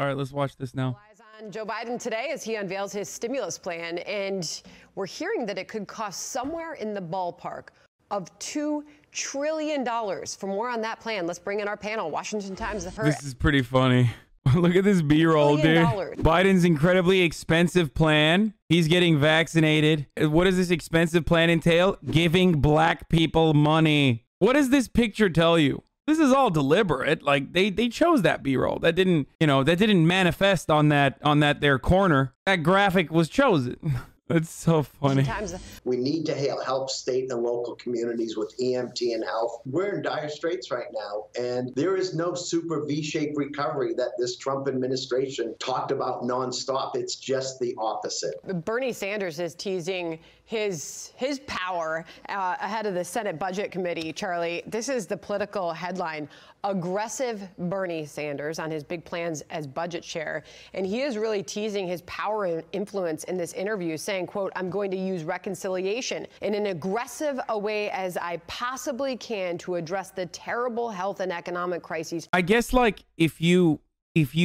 All right, let's watch this now. Eyes on Joe Biden today as he unveils his stimulus plan, and we're hearing that it could cost somewhere in the ballpark of $2 trillion. For more on that plan, let's bring in our panel. Washington Times. This is pretty funny. Look at this B-roll, dude. Biden's incredibly expensive plan. He's getting vaccinated. What does this expensive plan entail? Giving black people money. What does this picture tell you? This is all deliberate. Like they chose that B-roll. That didn't, that didn't manifest on that their corner. That graphic was chosen. It's so funny. We need to help state and local communities with EMT and health. We're in dire straits right now, and there is no super V-shaped recovery that this Trump administration talked about nonstop. It's just the opposite. Bernie Sanders is teasing his power ahead of the Senate Budget Committee, Charlie. This is the political headline. Aggressive Bernie Sanders on his big plans as budget chair. And he is really teasing his power and influence in this interview, saying, quote, I'm going to use reconciliation in an aggressive a way as I possibly can to address the terrible health and economic crises. I guess, like, if you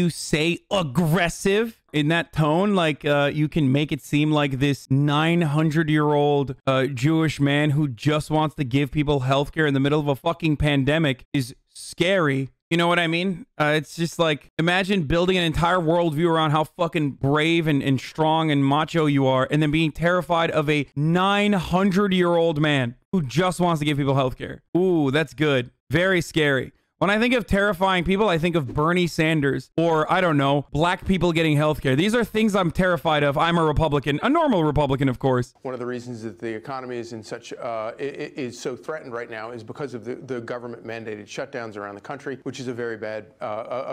say aggressive in that tone, like you can make it seem like this 900-year-old Jewish man who just wants to give people healthcare in the middle of a fucking pandemic is scary. You know what I mean? It's just like, imagine building an entire worldview around how fucking brave and strong and macho you are, and then being terrified of a 900-year-old man who just wants to give people healthcare. Ooh, that's good. Very scary. When I think of terrifying people, I think of Bernie Sanders or, I don't know, black people getting healthcare. These are things I'm terrified of. I'm a Republican, a normal Republican, of course. One of the reasons that the economy is in such is so threatened right now is because of the government mandated shutdowns around the country, which is a very bad, and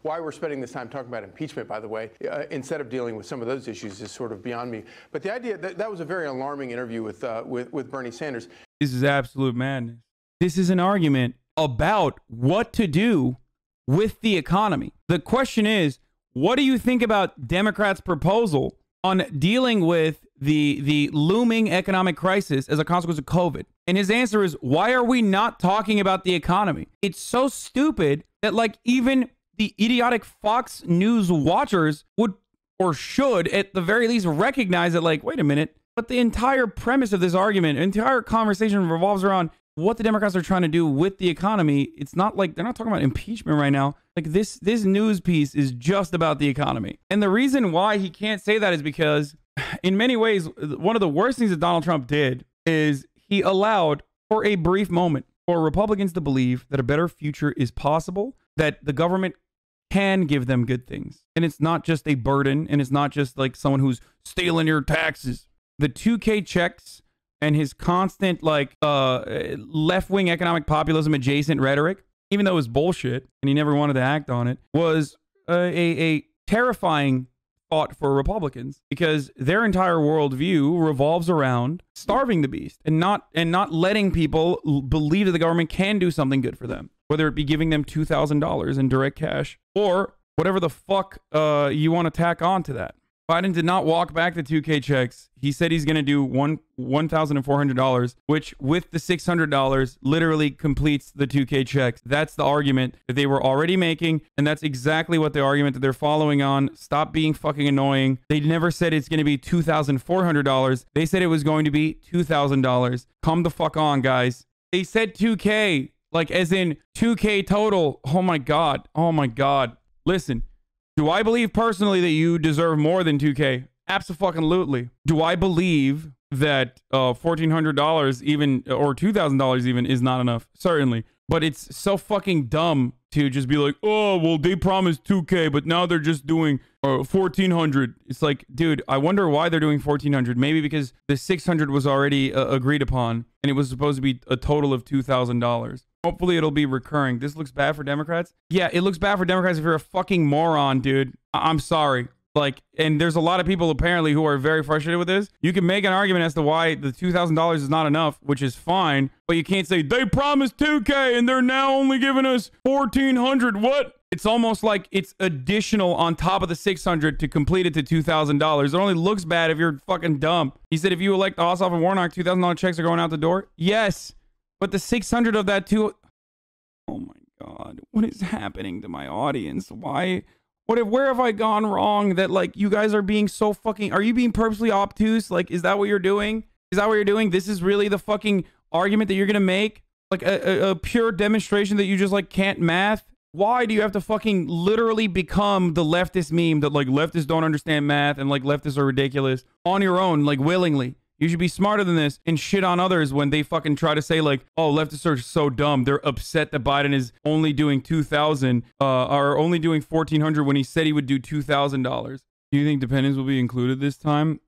why we're spending this time talking about impeachment, by the way, instead of dealing with some of those issues is sort of beyond me. But the idea that was a very alarming interview with Bernie Sanders. This is absolute madness. This is an argument about what to do with the economy. The question is, what do you think about Democrats' proposal on dealing with the looming economic crisis as a consequence of COVID? And his answer is, why are we not talking about the economy? It's so stupid that, like, even the idiotic Fox News watchers would or should at the very least recognize that, like, wait a minute, but the entire premise of this argument, entire conversation revolves around what the Democrats are trying to do with the economy. It's not like they're not talking about impeachment right now. Like this news piece is just about the economy. And the reason why he can't say that is because in many ways, one of the worst things that Donald Trump did is he allowed for a brief moment for Republicans to believe that a better future is possible, that the government can give them good things. And it's not just a burden, and it's not just like someone who's stealing your taxes. The 2K checks and his constant, like, left-wing economic populism adjacent rhetoric, even though it was bullshit and he never wanted to act on it, was a terrifying thought for Republicans, because their entire worldview revolves around starving the beast and not letting people believe that the government can do something good for them, whether it be giving them $2,000 in direct cash or whatever the fuck you want to tack on to that. Biden did not walk back the 2K checks. He said he's going to do $1,400, which with the $600 literally completes the 2K checks. That's the argument that they were already making, and that's exactly what the argument that they're following on. Stop being fucking annoying. They never said it's going to be $2,400. They said it was going to be $2,000. Come the fuck on, guys. They said 2K, like as in 2K total. Oh my God. Oh my God. Listen. Do I believe personally that you deserve more than 2K? Absolutely. Do I believe that $1,400 even or $2,000 even is not enough? Certainly. But it's so fucking dumb to just be like, oh, well, they promised 2K, but now they're just doing 1,400. It's like, dude, I wonder why they're doing 1,400. Maybe because the 600 was already agreed upon, and it was supposed to be a total of $2,000. Hopefully it'll be recurring. This looks bad for Democrats. Yeah, it looks bad for Democrats if you're a fucking moron, dude. I'm sorry. Like, and there's a lot of people apparently who are very frustrated with this. You can make an argument as to why the $2,000 is not enough, which is fine, but you can't say they promised 2K and they're now only giving us 1,400. What? It's almost like it's additional on top of the 600 to complete it to $2,000. It only looks bad if you're fucking dumb. He said if you elect Ossoff and Warnock, $2,000 checks are going out the door. Yes. But the 600 of that too. Oh my God, what is happening to my audience? Where have I gone wrong that like you guys are being so fucking, are you being purposely obtuse? Like, is that what you're doing? Is that what you're doing? This is really the fucking argument that you're going to make? Like a pure demonstration that you just like can't math? Why do you have to fucking literally become the leftist meme that like leftists don't understand math and like leftists are ridiculous on your own, like willingly? You should be smarter than this and shit on others when they fucking try to say like, oh, leftists are so dumb. They're upset that Biden is only doing 2,000 or only doing 1,400 when he said he would do $2,000. Do you think dependents will be included this time?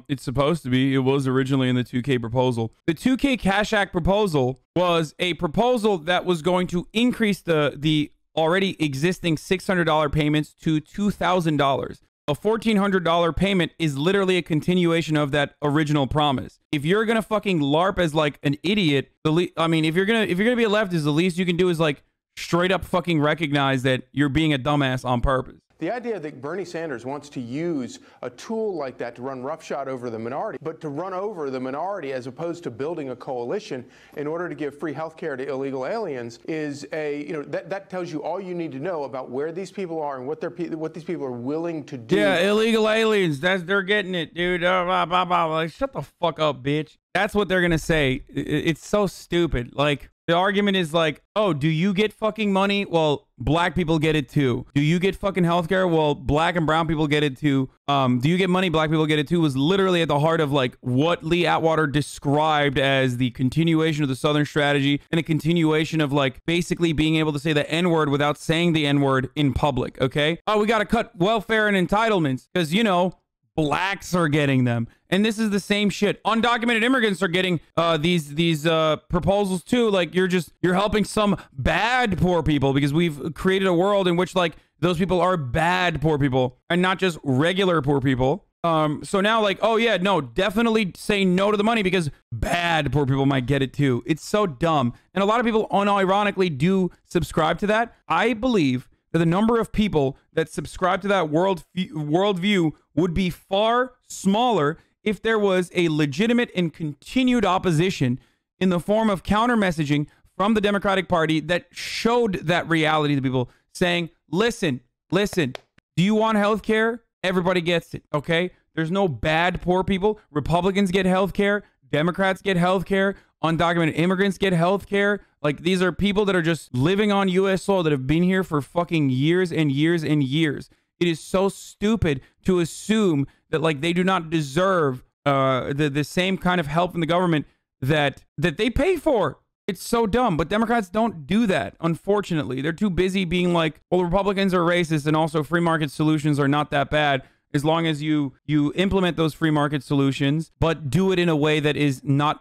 It's supposed to be. It was originally in the 2K proposal. The 2K Cash Act proposal was a proposal that was going to increase the already existing $600 payments to $2,000. A $1,400 payment is literally a continuation of that original promise. If you're gonna fucking LARP as like an idiot, if you're gonna be a leftist, the least you can do is like straight up fucking recognize that you're being a dumbass on purpose. The idea that Bernie Sanders wants to use a tool like that to run roughshod over the minority, but to run over the minority as opposed to building a coalition in order to give free health care to illegal aliens is that tells you all you need to know about where these people are and what these people are willing to do. Yeah, illegal aliens. They're getting it, dude. Like, shut the fuck up, bitch. That's what they're gonna say. It's so stupid. Like, the argument is like, oh, do you get fucking money? Well, black people get it too. Do you get fucking healthcare? Well, black and brown people get it too. Do you get money? Black people get it too. Was literally at the heart of like what Lee Atwater described as the continuation of the Southern strategy and a continuation of like basically being able to say the N-word without saying the N-word in public. Okay. Oh, we got to cut welfare and entitlements because, you know, blacks are getting them. And this is the same shit. Undocumented immigrants are getting these proposals too. Like you're helping some bad poor people because we've created a world in which like those people are bad poor people and not just regular poor people. So now like, oh yeah, no, definitely say no to the money because bad poor people might get it too. It's so dumb. And a lot of people unironically do subscribe to that. I believe that the number of people that subscribe to that worldview would be far smaller if there was a legitimate and continued opposition in the form of counter messaging from the Democratic Party that showed that reality to people, saying, listen, do you want health care? Everybody gets it, okay? There's no bad poor people. Republicans get health care. Democrats get health care. Undocumented immigrants get health care. Like, these are people that are just living on U.S. soil that have been here for fucking years and years and years. It is so stupid to assume that like they do not deserve the same kind of help from the government that they pay for. It's so dumb. But Democrats don't do that, unfortunately. They're too busy being like, well, Republicans are racist and also free market solutions are not that bad as long as you implement those free market solutions, but do it in a way that is not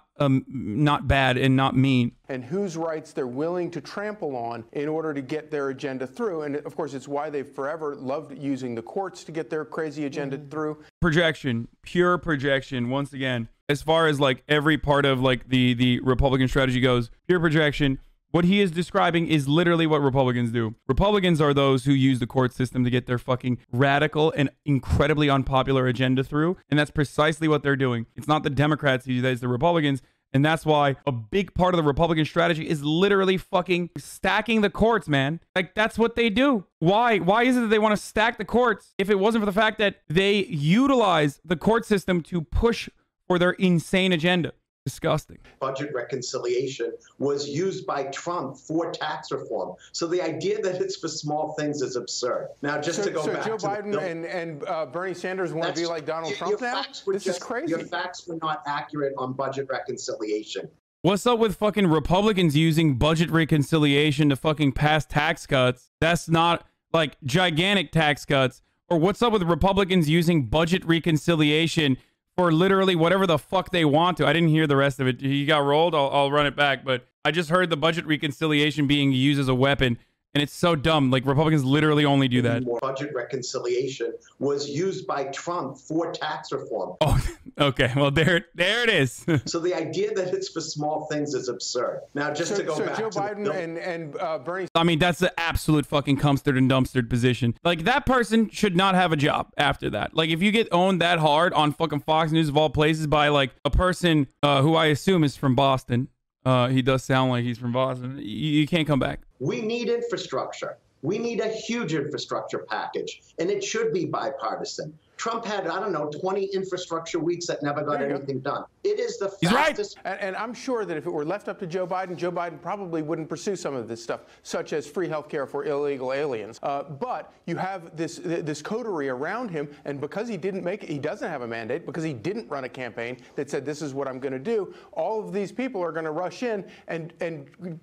bad and not mean. And whose rights they're willing to trample on in order to get their agenda through. And of course, it's why they've forever loved using the courts to get their crazy agenda through. Projection, pure projection. Once again, as far as like every part of like the Republican strategy goes, pure projection. What he is describing is literally what Republicans do. Republicans are those who use the court system to get their fucking radical and incredibly unpopular agenda through. And that's precisely what they're doing. It's not the Democrats who do that, it's the Republicans. And that's why a big part of the Republican strategy is literally fucking stacking the courts, man. Like, that's what they do. Why? Why is it that they want to stack the courts if it wasn't for the fact that they utilize the court system to push for their insane agenda? Disgusting. Budget reconciliation was used by Trump for tax reform. So the idea that it's for small things is absurd. Now, just to go back Joe to Biden and Bernie Sanders want to be like Donald Trump now? This is crazy. Your facts were not accurate on budget reconciliation. What's up with fucking Republicans using budget reconciliation to fucking pass tax cuts? That's not like gigantic tax cuts. Or what's up with Republicans using budget reconciliation for literally whatever the fuck they want to? I didn't hear the rest of it. He got rolled. I'll run it back. But I just heard the budget reconciliation being used as a weapon. And it's so dumb. Like, Republicans literally only do that. Budget reconciliation was used by Trump for tax reform. Oh, okay. Well, there it is. So the idea that it's for small things is absurd. Now, just to go back Joe to Biden and Bernie. I mean, that's the absolute fucking cumstered and dumpstered position. Like, that person should not have a job after that. Like, if you get owned that hard on fucking Fox News of all places by like a person who I assume is from Boston. He does sound like he's from Boston. You can't come back. We need infrastructure. We need a huge infrastructure package, and it should be bipartisan. Trump had, I don't know, 20 infrastructure weeks that never got anything done. It is the fastest. Right. And I'm sure that if it were left up to Joe Biden probably wouldn't pursue some of this stuff, such as free health care for illegal aliens. But you have this coterie around him, and because he doesn't have a mandate, because he didn't run a campaign that said this is what I'm going to do, all of these people are going to rush in and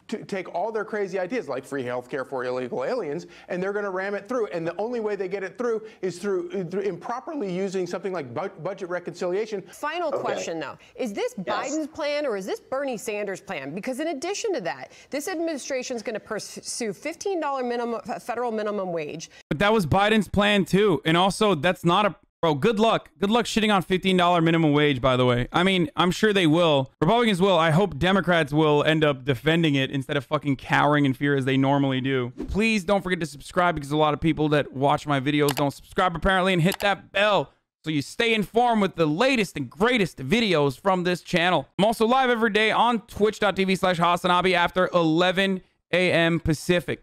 take all their crazy ideas, like free health care for illegal aliens, and they're going to ram it through. And the only way they get it through is through improperly using something like budget reconciliation. Final question, though. Is this Biden's plan or is this Bernie Sanders' plan? Because in addition to that, this administration is going to pursue $15 federal minimum wage. But that was Biden's plan, too. And also, that's not a... Bro, good luck. Good luck shitting on $15 minimum wage, by the way. I mean, I'm sure they will. Republicans will. I hope Democrats will end up defending it instead of fucking cowering in fear as they normally do. Please don't forget to subscribe, because a lot of people that watch my videos don't subscribe, apparently, and hit that bell so you stay informed with the latest and greatest videos from this channel. I'm also live every day on twitch.tv/HasanAbi after 11 a.m. Pacific.